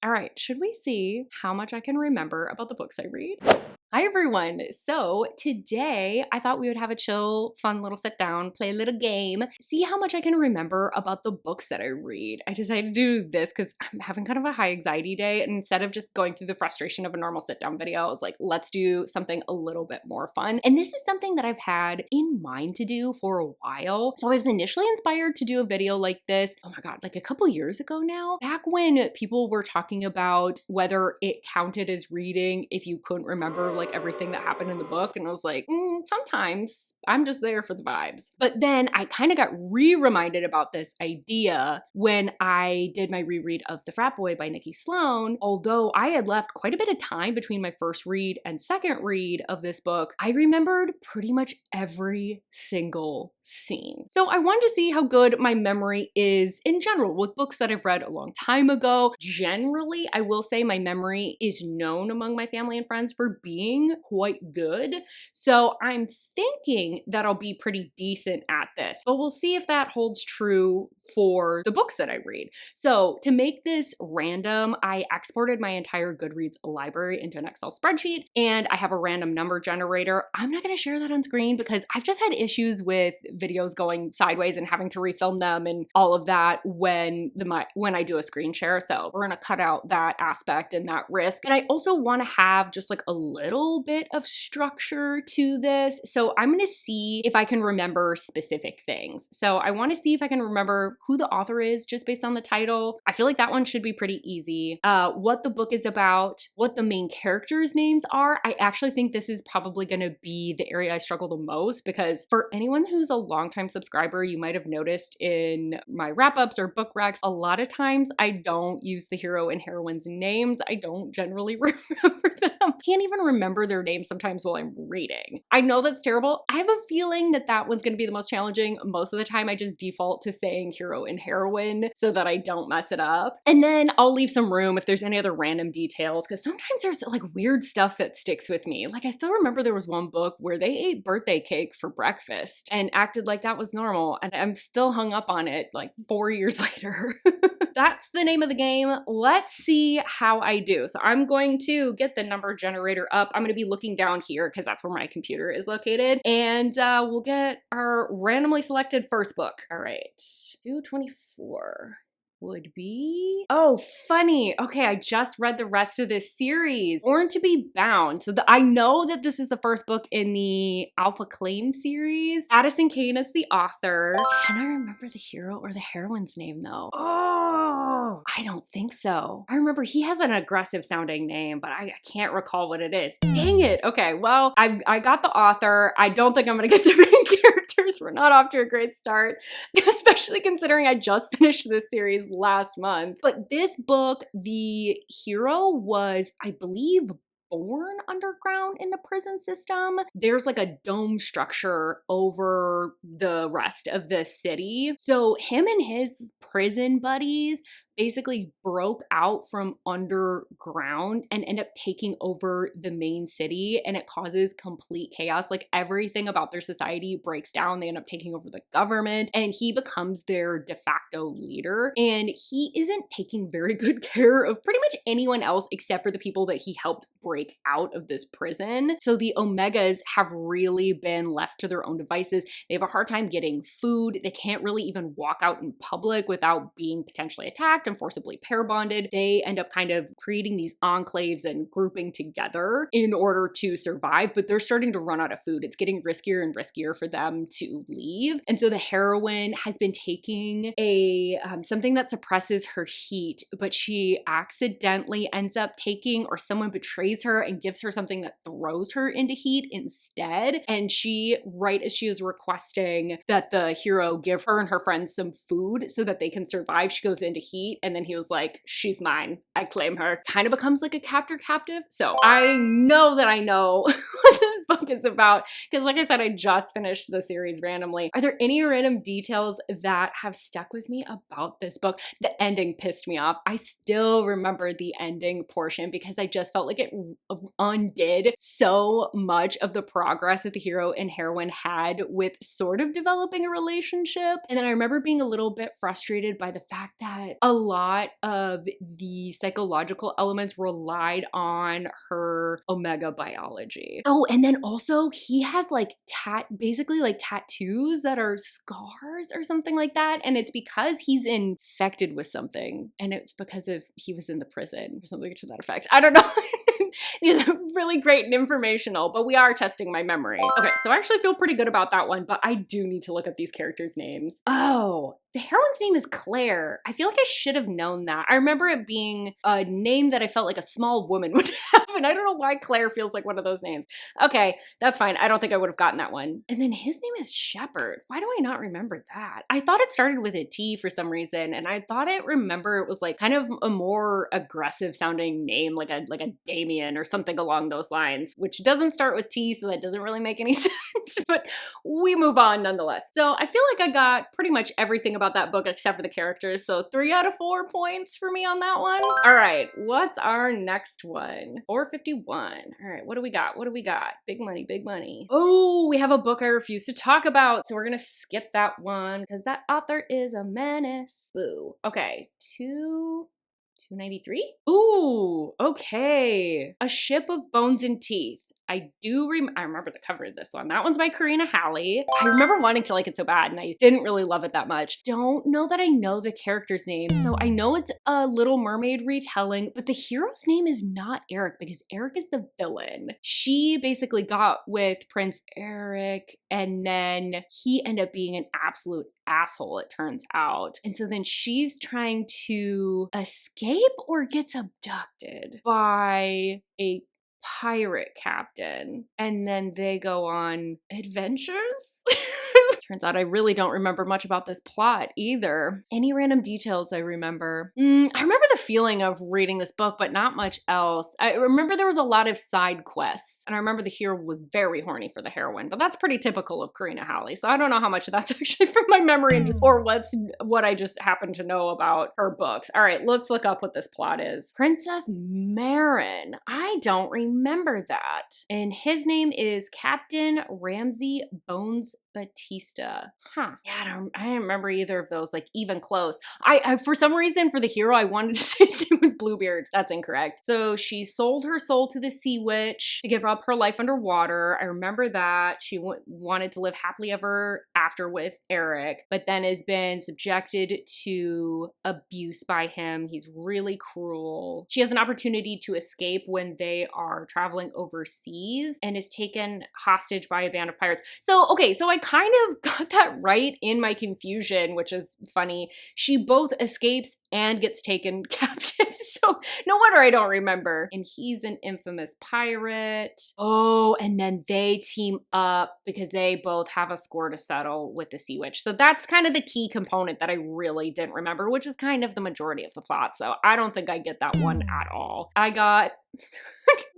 All right, should we see how much I can remember about the books I read? Hi everyone. So today I thought we would have a chill, fun little sit down, play a little game, see how much I can remember about the books that I read. I decided to do this because I'm having kind of a high anxiety day, and instead of just going through the frustration of a normal sit down video, I was like, let's do something a little bit more fun. And this is something that I've had in mind to do for a while. So I was initially inspired to do a video like this, oh my God, like a couple years ago now, back when people were talking about whether it counted as reading if you couldn't remember like everything that happened in the book. And I was like, sometimes I'm just there for the vibes. But then I kind of got reminded about this idea when I did my reread of The Frat Boy by Nikki Sloane. Although I had left quite a bit of time between my first read and second read of this book, I remembered pretty much every single scene. So I wanted to see how good my memory is in general with books that I've read a long time ago. Generally, I will say my memory is known among my family and friends for being quite good. So I'm thinking that I'll be pretty decent at this, but we'll see if that holds true for the books that I read. So to make this random, I exported my entire Goodreads library into an Excel spreadsheet, and I have a random number generator. I'm not going to share that on screen because I've just had issues with videos going sideways and having to refilm them and all of that when I do a screen share. So we're going to cut out that aspect and that risk. And I also want to have just like a little bit of structure to this. So I'm going to see if I can remember specific things. So I want to see if I can remember who the author is just based on the title. I feel like that one should be pretty easy. What the book is about, what the main characters' names are. I actually think this is probably going to be the area I struggle the most because for anyone who's a longtime subscriber, you might have noticed in my wrap-ups or book recs, a lot of times I don't use the hero and heroine's names. I don't generally remember them. Can't even remember their names sometimes while I'm reading. I know that's terrible. I have a feeling that that one's going to be the most challenging. Most of the time I just default to saying hero and heroine so that I don't mess it up. And then I'll leave some room if there's any other random details because sometimes there's like weird stuff that sticks with me. Like I still remember there was one book where they ate birthday cake for breakfast and acted like that was normal, and I'm still hung up on it like 4 years later. That's the name of the game. Let's see how I do. So I'm going to get the number generator up. I'm going to be looking down here because that's where my computer is located. And we'll get our randomly selected first book. All right, 224 would be, oh, funny. Okay, I just read the rest of this series, Born to be Bound. So I know that this is the first book in the Alpha Claim series. Addison Cain is the author. Can I remember the hero or the heroine's name though? Oh, I don't think so. I remember he has an aggressive sounding name, but I can't recall what it is. Dang it. Okay, well, I got the author. I don't think I'm gonna get the main characters. We're not off to a great start, especially considering I just finished this series last month. But this book, the hero was, I believe, born underground in the prison system. There's like a dome structure over the rest of the city. So him and his prison buddies basically broke out from underground and end up taking over the main city, and it causes complete chaos. Like everything about their society breaks down. They end up taking over the government, and he becomes their de facto leader. And he isn't taking very good care of pretty much anyone else except for the people that he helped break out of this prison. So the Omegas have really been left to their own devices. They have a hard time getting food. They can't really even walk out in public without being potentially attacked and forcibly pair bonded. They end up kind of creating these enclaves and grouping together in order to survive, but they're starting to run out of food. It's getting riskier and riskier for them to leave. And so the heroine has been taking something that suppresses her heat, but she accidentally ends up taking, or someone betrays her and gives her something that throws her into heat instead. And she, right as she is requesting that the hero give her and her friends some food so that they can survive, she goes into heat. And then he was like, she's mine, I claim her. Kind of becomes like a captive. So I know that I know what this book is about because like I said, I just finished the series randomly. Are there any random details that have stuck with me about this book? The ending pissed me off. I still remember the ending portion because I just felt like it undid so much of the progress that the hero and heroine had with sort of developing a relationship. And then I remember being a little bit frustrated by the fact that a lot of the psychological elements relied on her omega biology. Oh, and then also he has like basically like tattoos that are scars or something like that. And it's because he's infected with something. And it's because he was in the prison or something to that effect. I don't know. These are really great and informational, but we are testing my memory. Okay, so I actually feel pretty good about that one, but I do need to look up these characters' names. Oh, the heroine's name is Claire. I feel like I should have known that. I remember it being a name that I felt like a small woman would have, and I don't know why Claire feels like one of those names. Okay, that's fine. I don't think I would have gotten that one. And then his name is Shepherd. Why do I not remember that? I thought it started with a T for some reason, and I thought it was like kind of a more aggressive sounding name, like a Damien or something along those lines, which doesn't start with T, so that doesn't really make any sense, but we move on nonetheless. So I feel like I got pretty much everything about that book except for the characters, so 3 out of 4 points for me on that one. All right, what's our next one? 451. All right, what do we got? What do we got? Big money, big money. Oh, we have a book I refuse to talk about, so we're gonna skip that one because that author is a menace. Boo. Okay, 293? Ooh, okay. A Ship of Bones and Teeth. I remember the cover of this one. That one's by Karina, Halle. I remember wanting to like it so bad, and I didn't really love it that much. Don't know that I know the character's name, so I know it's a Little Mermaid retelling, but the hero's name is not Eric because Eric is the villain. She basically got with Prince Eric, and then he ended up being an absolute asshole, it turns out. And so then she's trying to escape or gets abducted by a pirate captain, and then they go on adventures. Turns out I really don't remember much about this plot either. Any random details I remember? I remember the feeling of reading this book, but not much else. I remember there was a lot of side quests, and I remember the hero was very horny for the heroine, but that's pretty typical of Karina, Halle, so I don't know how much of that's actually from my memory or what I just happen to know about her books. All right, let's look up what this plot is. Princess Marin. I don't remember that. And his name is Captain Ramsay Bones Batista. Huh. Yeah, I don't remember either of those, like even close. I for some reason for the hero, I wanted to say his name was Bluebeard. That's incorrect. So she sold her soul to the sea witch to give up her life underwater. I remember that. She wanted to live happily ever after with Eric, but then has been subjected to abuse by him. He's really cruel. She has an opportunity to escape when they are traveling overseas and is taken hostage by a band of pirates. So, okay, so I kind of got that right in my confusion, which is funny. She both escapes and gets taken captive, so no wonder I don't remember. And he's an infamous pirate. Oh, and then they team up because they both have a score to settle with the Sea Witch. So that's kind of the key component that I really didn't remember, which is kind of the majority of the plot. So I don't think I get that one at all. I got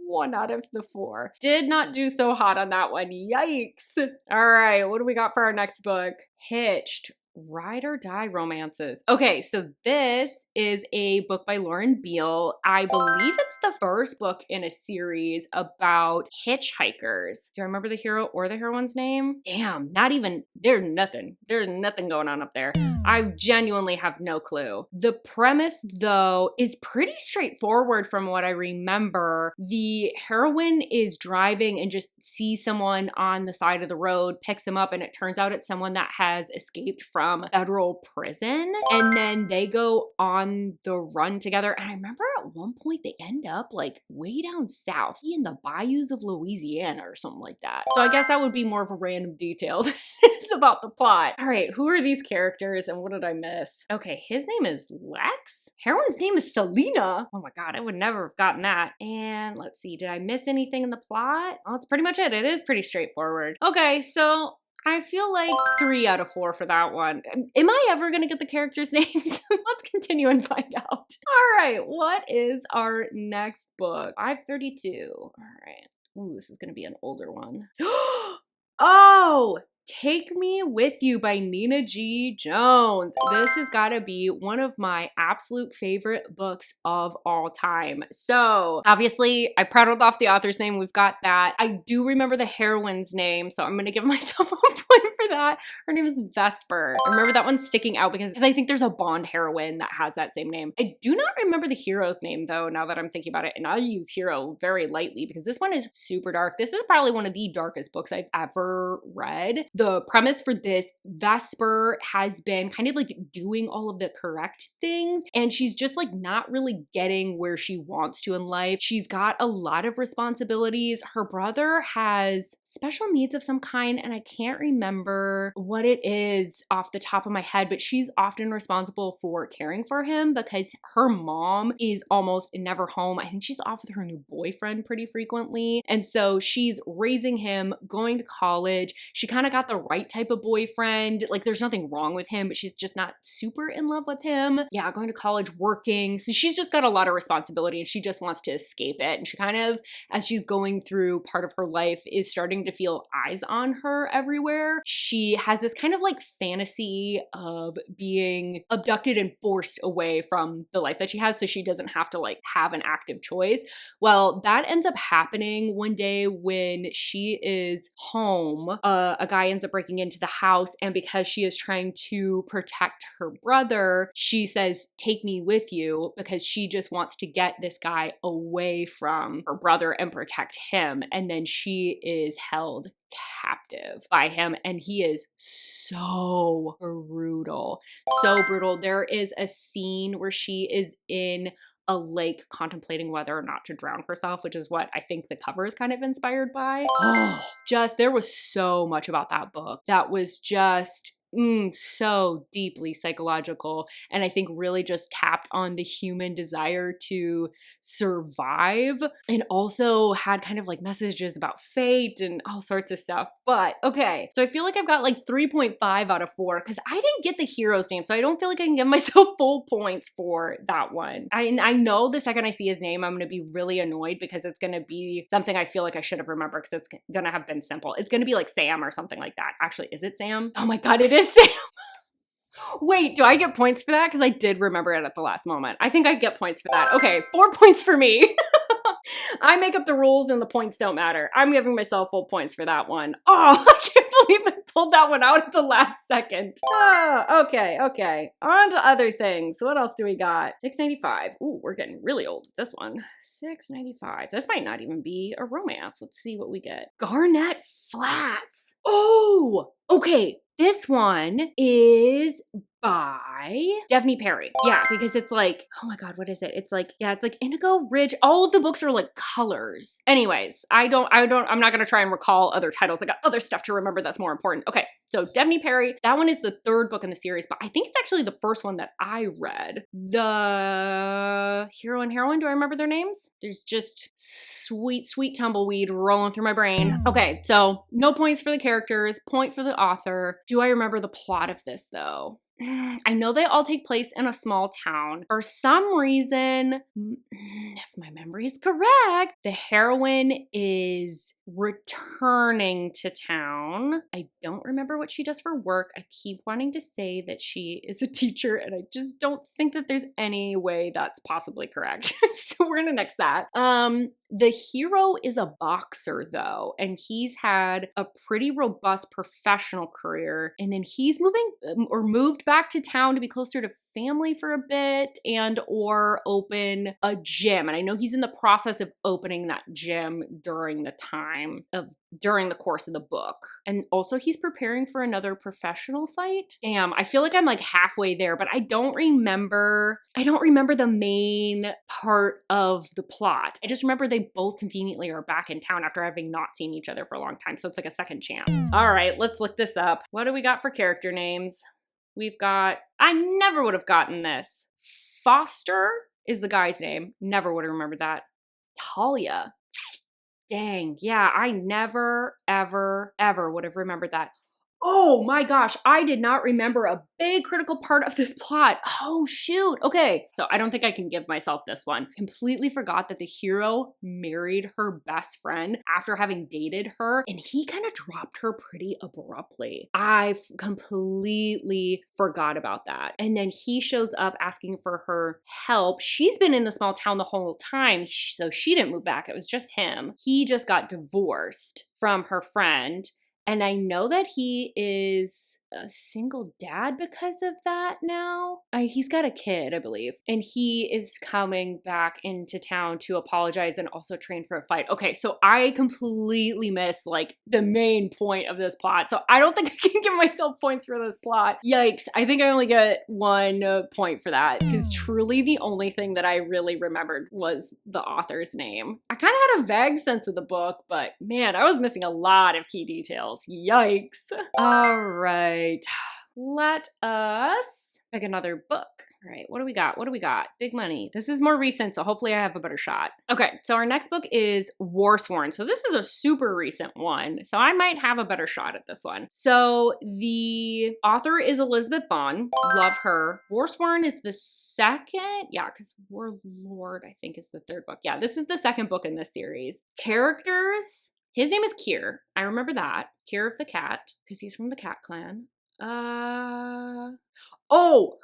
1 out of the 4. Did not do so hot on that one. Yikes. All right, what do we got for our next book? Hitched. Ride or Die romances. Okay, so this is a book by Biel. I believe it's the first book in a series about hitchhikers. Do I remember the hero or the heroine's name? Damn, there's nothing going on up there. I genuinely have no clue. The premise, though, is pretty straightforward from what I remember. The heroine is driving and just sees someone on the side of the road, picks them up, and it turns out it's someone that has escaped from federal prison, and then they go on the run together. And I remember at one point they end up like way down south in the bayous of Louisiana or something like that. So I guess that would be more of a random detail about the plot. All right, who are these characters and what did I miss? Okay, his name is Lex. Heroine's name is Selena. Oh my God, I would never have gotten that. And let's see, did I miss anything in the plot? Oh, that's pretty much it. It is pretty straightforward. Okay, so I feel like 3 out of 4 for that one. Am I ever gonna get the characters' names? Let's continue and find out. All right, what is our next book? 532. All right. Ooh, this is gonna be an older one. Oh, Take Me With You by Nina G. Jones. This has got to be one of my absolute favorite books of all time. So obviously I prattled off the author's name. We've got that. I do remember the heroine's name, so I'm going to give myself a point for that. Her name is Vesper. I remember that one sticking out because I think there's a Bond heroine that has that same name. I do not remember the hero's name though, now that I'm thinking about it, and I use hero very lightly because this one is super dark. This is probably one of the darkest books I've ever read. The premise for this, Vesper has been kind of like doing all of the correct things, and she's just like not really getting where she wants to in life. She's got a lot of responsibilities. Her brother has special needs of some kind, and I can't remember what it is off the top of my head, but she's often responsible for caring for him because her mom is almost never home. I think she's off with her new boyfriend pretty frequently. And so she's raising him, going to college. She kind of got the right type of boyfriend. Like there's nothing wrong with him, but she's just not super in love with him. Yeah, going to college, working. So she's just got a lot of responsibility and she just wants to escape it. And she kind of, as she's going through part of her life, is starting to feel eyes on her everywhere. She has this kind of like fantasy of being abducted and forced away from the life that she has so she doesn't have to like have an active choice. Well, that ends up happening one day when she is home. A guy ends up breaking into the house, and because she is trying to protect her brother, she says, "Take me with you," because she just wants to get this guy away from her brother and protect him. And then she is held captive by him, and he is so brutal. So brutal. There is a scene where she is in a lake contemplating whether or not to drown herself, which is what I think the cover is kind of inspired by. Oh, just, there was so much about that book that was just so deeply psychological, and I think really just tapped on the human desire to survive, and also had kind of like messages about fate and all sorts of stuff. But okay, so I feel like I've got like 3.5 out of 4 because I didn't get the hero's name, so I don't feel like I can give myself full points for that one. I know the second I see his name, I'm gonna be really annoyed because it's gonna be something I feel like I should have remembered because it's gonna have been simple. It's gonna be like Sam or something like that. Actually, is it Sam? Oh my god, it is Sam. Wait, do I get points for that? Because I did remember it at the last moment. I think I get points for that. Okay, 4 points for me. I make up the rules and the points don't matter. I'm giving myself full points for that one. Oh, I can't believe I pulled that one out at the last second. Oh, okay. On to other things. What else do we got? 695. Ooh, we're getting really old with this one. 695. This might not even be a romance. Let's see what we get. Garnet Flats. Oh, okay. This one is by Devney Perry. Yeah, because it's like, oh my god, what is it? It's like Indigo Ridge. All of the books are like colors. Anyways, I'm not gonna try and recall other titles. I got other stuff to remember that's more important. Okay, so Devney Perry, that one is the 3rd book in the series, but I think it's actually the first one that I read. The hero and heroine, do I remember their names? There's just sweet tumbleweed rolling through my brain. Okay, so no points for the characters, point for the author. Do I remember the plot of this though? I know they all take place in a small town. For some reason, if my memory is correct, the heroine is returning to town. I don't remember what she does for work. I keep wanting to say that she is a teacher, and I just don't think that there's any way that's possibly correct. So we're gonna nix that. The hero is a boxer though, and he's had a pretty robust professional career, and then he's moved back to town to be closer to family for a bit and or open a gym. And I know he's in the process of opening that gym during the course of the book. And also he's preparing for another professional fight. Damn, I feel like I'm like halfway there, but I don't remember the main part of the plot. I just remember they both conveniently are back in town after having not seen each other for a long time. So it's like a second chance. All right, let's look this up. What do we got for character names? We've got, I never would have gotten this. Foster is the guy's name. Never would have remembered that. Talia. Dang, yeah, I never, ever would have remembered that. Oh my gosh, I did not remember a big critical part of this plot. Oh shoot. Okay, so I don't think I can give myself this one. Completely forgot that the hero married her best friend after having dated her, and he kind of dropped her pretty abruptly. I completely forgot about that. And then he shows up asking for her help. She's been in the small town the whole time, so she didn't move back. It was just him. He just got divorced from her friend. And I know that he is a single dad because of that now. He's got a kid, I believe. And he is coming back into town to apologize and also train for a fight. Okay, so I completely missed like the main point of this plot. So I don't think I can give myself points for this plot. Yikes. I think I only get 1 point for that because truly the only thing that I really remembered was the author's name. I kind of had a vague sense of the book, but man, I was missing a lot of key details. Yikes. All right. Let us pick another book. All right, what do we got? What do we got? Big money. This is more recent, so hopefully I have a better shot. Okay, so our next book is Warsworn. So this is a super recent one, so I might have a better shot at this one. So the author is Elizabeth Vaughan. Love her. Warsworn is the second, yeah, because Warlord, I think, is the third book. Yeah, this is the second book in this series. Characters, his name is Kier. I remember that. Kier of the Cat, because he's from the Cat Clan. Oh,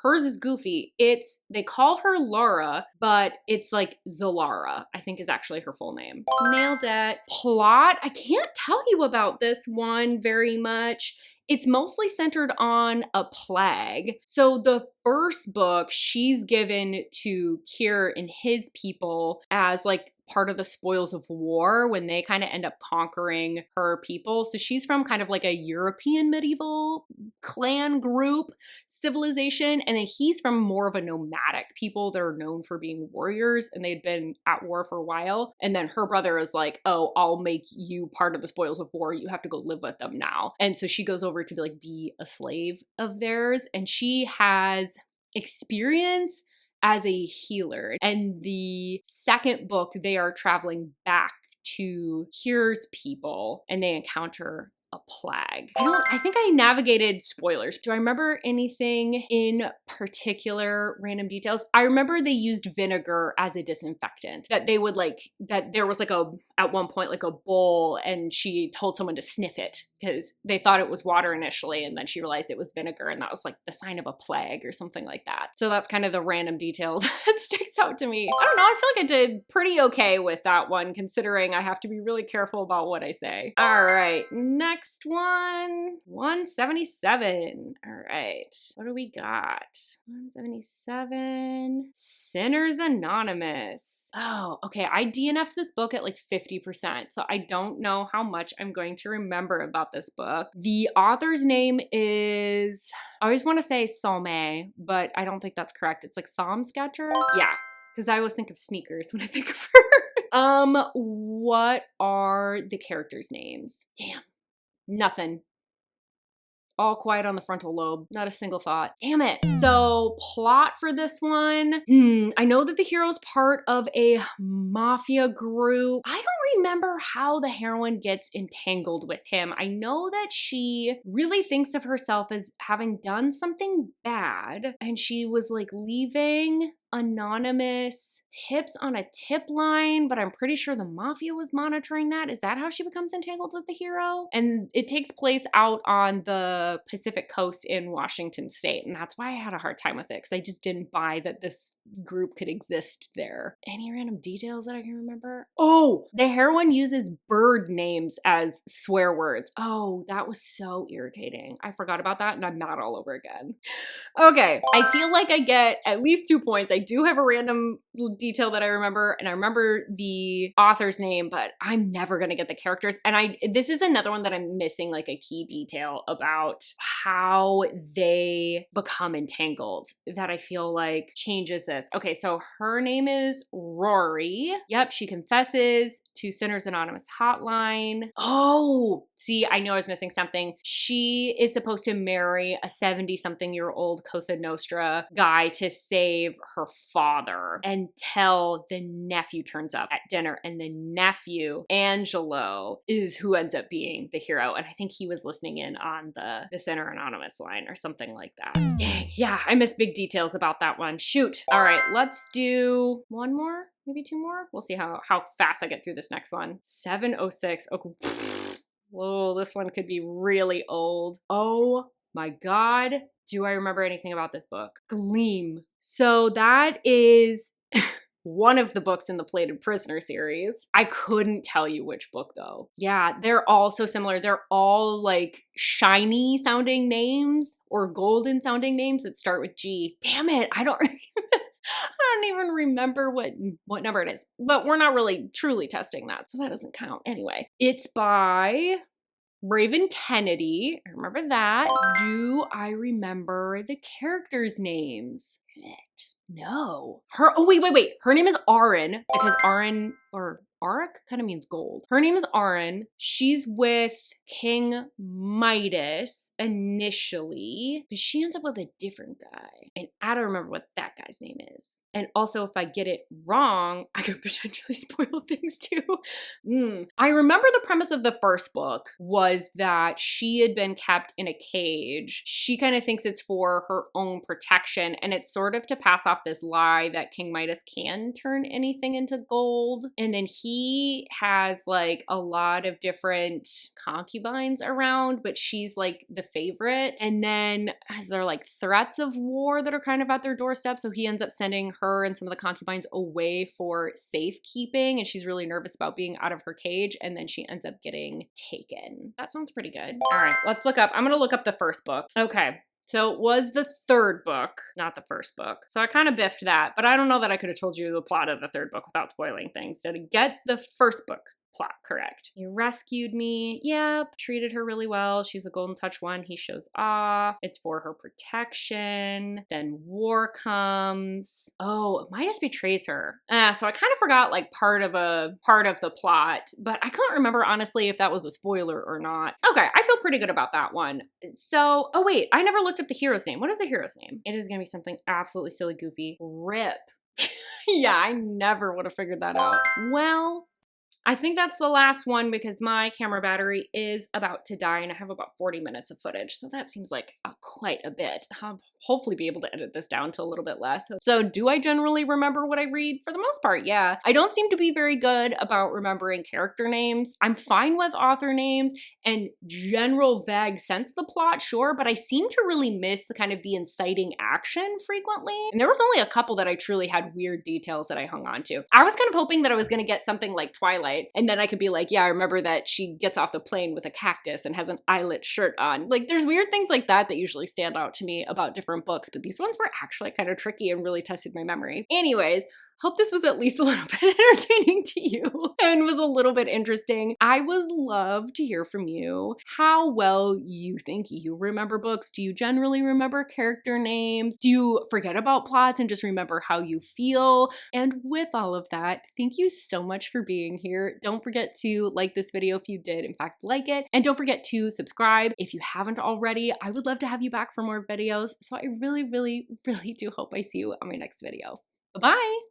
hers is goofy. They call her Laura, but it's like Zalara, I think is actually her full name. Nailed it. Plot, I can't tell you about this one very much. It's mostly centered on a plague. So the first book, she's given to Kier and his people as like part of the spoils of war when they kind of end up conquering her people. So she's from kind of like a European medieval clan group civilization. And then he's from more of a nomadic people that are known for being warriors and they'd been at war for a while. And then her brother is like, oh, I'll make you part of the spoils of war. You have to go live with them now. And so she goes over to be a slave of theirs. And she has experience as a healer. And the second book, they are traveling back to Kier's people and they encounter a plague. I think I navigated spoilers. Do I remember anything in particular, random details? I remember they used vinegar as a disinfectant. That they would that there was at one point like a bowl and she told someone to sniff it because they thought it was water initially and then she realized it was vinegar and that was like the sign of a plague or something like that. So that's kind of the random detail that sticks out to me. I don't know, I feel like I did pretty okay with that one considering I have to be really careful about what I say. All right, next one, 177. All right, what do we got? 177, Sinners Anonymous. Oh, okay, I DNF'd this book at like 50%, so I don't know how much I'm going to remember about this book. The author's name is, I always want to say Somme, but I don't think that's correct. It's like Somme Sketcher? Yeah, because I always think of sneakers when I think of her. What are the characters' names? Damn. Nothing. All quiet on the frontal lobe. Not a single thought. Damn it. So plot for this one. I know that the hero's part of a mafia group. I don't remember how the heroine gets entangled with him. I know that she really thinks of herself as having done something bad and she was like leaving anonymous tips on a tip line, but I'm pretty sure the mafia was monitoring that. Is that how she becomes entangled with the hero? And it takes place out on the Pacific coast in Washington state, and that's why I had a hard time with it because I just didn't buy that this group could exist there. Any random details that I can remember? Oh, the heroine uses bird names as swear words. Oh, that was so irritating. I forgot about that and I'm mad all over again. Okay, I feel like I get at least 2 points. I do have a random detail that I remember, and I remember the author's name, but I'm never gonna get the characters. And this is another one that I'm missing like a key detail about how they become entangled that I feel like changes this. Okay, so her name is Rory. Yep, she confesses to Sinners Anonymous hotline. Oh, see, I know I was missing something. She is supposed to marry a 70-something-year-old Cosa Nostra guy to save her father. And until the nephew turns up at dinner, and the nephew, Angelo, is who ends up being the hero. And I think he was listening in on the Center Anonymous line or something like that. Dang, yeah, I missed big details about that one. Shoot. All right, let's do one more, maybe two more. We'll see how fast I get through this next one. 706. Okay. Whoa, this one could be really old. Oh my God. Do I remember anything about this book? Gleam. So that is one of the books in the Plated Prisoner series. I couldn't tell you which book though. Yeah, they're all so similar. They're all like shiny sounding names or golden sounding names that start with G. Damn it, I don't even remember what number it is. But we're not really truly testing that, so that doesn't count. Anyway, it's by Raven Kennedy. I remember that. Do I remember the characters' names? No. Oh, wait. Her name is Arin, because Arin, or Arik kind of means gold. Her name is Arin. She's with King Midas initially, but she ends up with a different guy. And I don't remember what that guy's name is. And also, if I get it wrong, I could potentially spoil things too. I remember the premise of the first book was that she had been kept in a cage. She kind of thinks it's for her own protection, and it's sort of to pass off this lie that King Midas can turn anything into gold. And then he has like a lot of different concubines around, but she's like the favorite. And then is there like threats of war that are kind of at their doorstep? So he ends up sending her and some of the concubines away for safekeeping, and she's really nervous about being out of her cage, and then she ends up getting taken. That sounds pretty good. All right, let's look up. I'm gonna look up the first book. Okay. So it was the third book, not the first book. So I kind of biffed that, but I don't know that I could have told you the plot of the third book without spoiling things. So to get the first book plot correct. He rescued me. Yep. Treated her really well. She's the Golden Touch one. He shows off. It's for her protection. Then war comes. Oh, Midas betrays her. So I kind of forgot like part of the plot, but I couldn't remember honestly if that was a spoiler or not. Okay, I feel pretty good about that one. So, oh wait, I never looked up the hero's name. What is the hero's name? It is gonna be something absolutely silly goofy. Rip. Yeah, I never would have figured that out. Well, I think that's the last one because my camera battery is about to die and I have about 40 minutes of footage. So that seems like quite a bit. I'll hopefully be able to edit this down to a little bit less. So do I generally remember what I read? For the most part, yeah. I don't seem to be very good about remembering character names. I'm fine with author names and general vague sense of the plot, sure, but I seem to really miss the kind of the inciting action frequently. And there was only a couple that I truly had weird details that I hung on to. I was kind of hoping that I was gonna get something like Twilight, and then I could be like, yeah, I remember that she gets off the plane with a cactus and has an eyelet shirt on. Like, there's weird things like that that usually stand out to me about different books, but these ones were actually kind of tricky and really tested my memory. Anyways, hope this was at least a little bit entertaining to you and was a little bit interesting. I would love to hear from you how well you think you remember books. Do you generally remember character names? Do you forget about plots and just remember how you feel? And with all of that, thank you so much for being here. Don't forget to like this video if you did, in fact, like it. And don't forget to subscribe if you haven't already. I would love to have you back for more videos. So I really, really, really do hope I see you on my next video. Bye-bye.